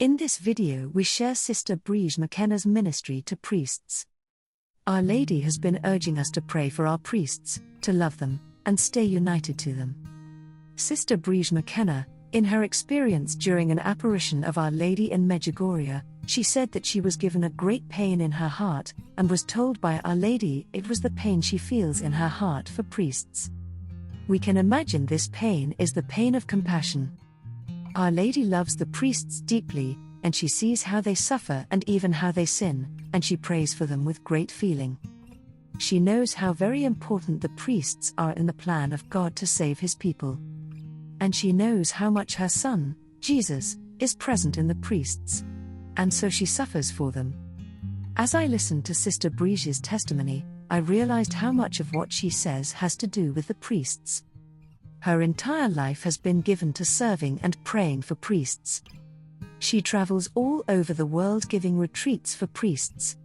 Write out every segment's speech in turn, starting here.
In this video we share Sister Briege McKenna's ministry to priests. Our Lady has been urging us to pray for our priests, to love them, and stay united to them. Sister Briege McKenna, in her experience during an apparition of Our Lady in Mejugoria, she said that she was given a great pain in her heart, and was told by Our Lady it was the pain she feels in her heart for priests. We can imagine this pain is the pain of compassion. Our Lady loves the priests deeply, and she sees how they suffer and even how they sin, and she prays for them with great feeling. She knows how very important the priests are in the plan of God to save his people. And she knows how much her Son, Jesus, is present in the priests. And so she suffers for them. As I listened to Sister Briege's testimony, I realized how much of what she says has to do with the priests. Her entire life has been given to serving and praying for priests. She travels all over the world giving retreats for priests.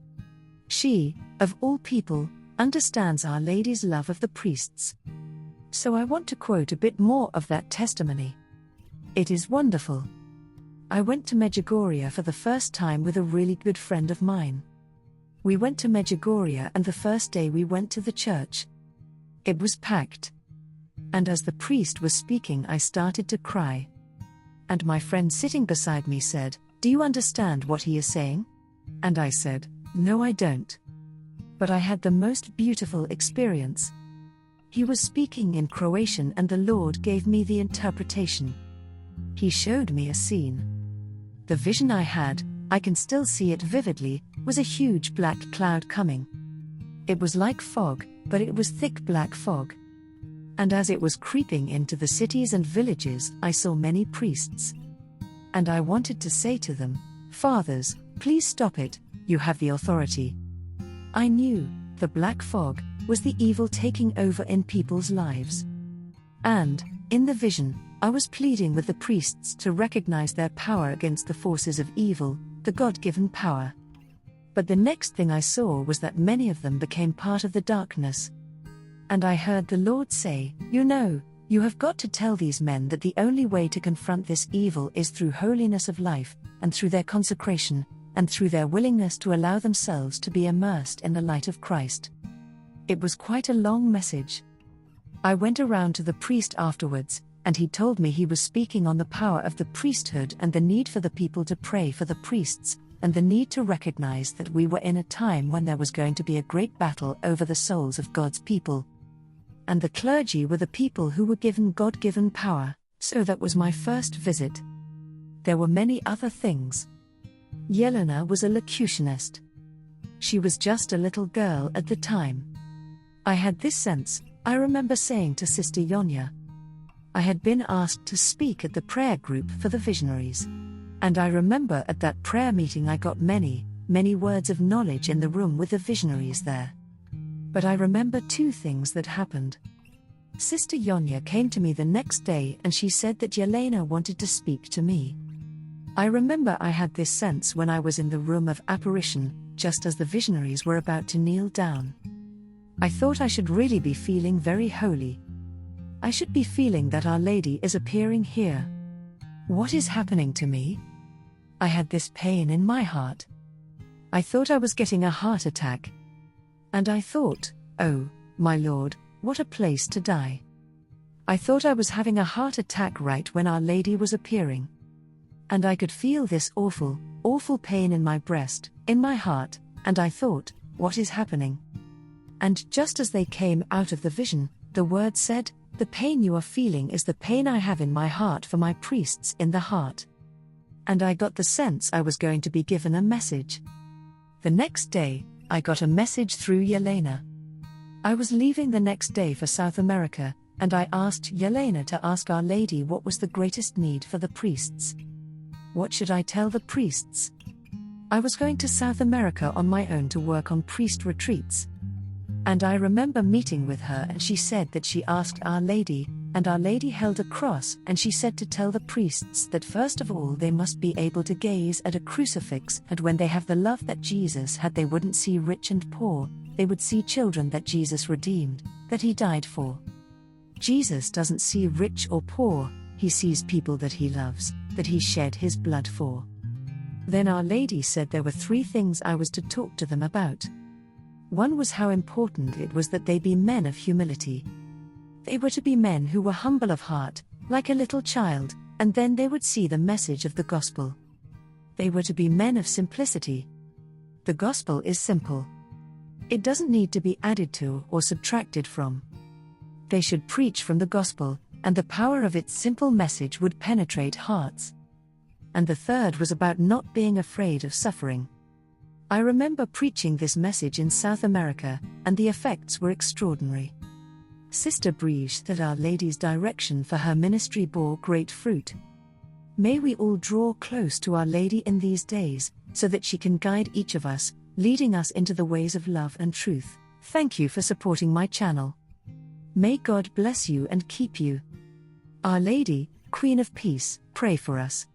She, of all people, understands Our Lady's love of the priests. So I want to quote a bit more of that testimony. It is wonderful. I went to Mejugoria for the first time with a really good friend of mine. We went to Mejugoria, and the first day we went to the church. It was packed. And as the priest was speaking, I started to cry. And my friend sitting beside me said, "Do you understand what he is saying?" And I said, "No, I don't." But I had the most beautiful experience. He was speaking in Croatian and the Lord gave me the interpretation. He showed me a scene. The vision I had, I can still see it vividly, was a huge black cloud coming. It was like fog, but it was thick black fog. And as it was creeping into the cities and villages, I saw many priests. And I wanted to say to them, "Fathers, please stop it, you have the authority." I knew, the black fog, was the evil taking over in people's lives. And, in the vision, I was pleading with the priests to recognize their power against the forces of evil, the God-given power. But the next thing I saw was that many of them became part of the darkness. And I heard the Lord say, "You have got to tell these men that the only way to confront this evil is through holiness of life, and through their consecration, and through their willingness to allow themselves to be immersed in the light of Christ." It was quite a long message. I went around to the priest afterwards, and he told me he was speaking on the power of the priesthood and the need for the people to pray for the priests, and the need to recognize that we were in a time when there was going to be a great battle over the souls of God's people. And the clergy were the people who were given God-given power, so that was my first visit. There were many other things. Yelena was a locutionist. She was just a little girl at the time. I had this sense, I remember saying to Sister Yonya. I had been asked to speak at the prayer group for the visionaries. And I remember at that prayer meeting I got many, many words of knowledge in the room with the visionaries there. But I remember two things that happened. Sister Yonya came to me the next day and she said that Yelena wanted to speak to me. I remember I had this sense when I was in the room of apparition, just as the visionaries were about to kneel down. I thought I should really be feeling very holy. I should be feeling that Our Lady is appearing here. What is happening to me? I had this pain in my heart. I thought I was getting a heart attack. And I thought, "Oh, my Lord, what a place to die." I thought I was having a heart attack right when Our Lady was appearing. And I could feel this awful, awful pain in my breast, in my heart, and I thought, what is happening? And just as they came out of the vision, the word said, "The pain you are feeling is the pain I have in my heart for my priests in the heart." And I got the sense I was going to be given a message. The next day, I got a message through Yelena. I was leaving the next day for South America, and I asked Yelena to ask Our Lady what was the greatest need for the priests. What should I tell the priests? I was going to South America on my own to work on priest retreats. And I remember meeting with her and she said that she asked Our Lady, and Our Lady held a cross and she said to tell the priests that first of all they must be able to gaze at a crucifix, and when they have the love that Jesus had they wouldn't see rich and poor, they would see children that Jesus redeemed, that he died for. Jesus doesn't see rich or poor, he sees people that he loves, that he shed his blood for. Then Our Lady said there were 3 things I was to talk to them about. One was how important it was that they be men of humility. They were to be men who were humble of heart, like a little child, and then they would see the message of the gospel. They were to be men of simplicity. The gospel is simple. It doesn't need to be added to or subtracted from. They should preach from the gospel, and the power of its simple message would penetrate hearts. And the third was about not being afraid of suffering. I remember preaching this message in South America, and the effects were extraordinary. Sister Briege, that Our Lady's direction for her ministry bore great fruit. May we all draw close to Our Lady in these days, so that she can guide each of us, leading us into the ways of love and truth. Thank you for supporting my channel. May God bless you and keep you. Our Lady, Queen of Peace, pray for us.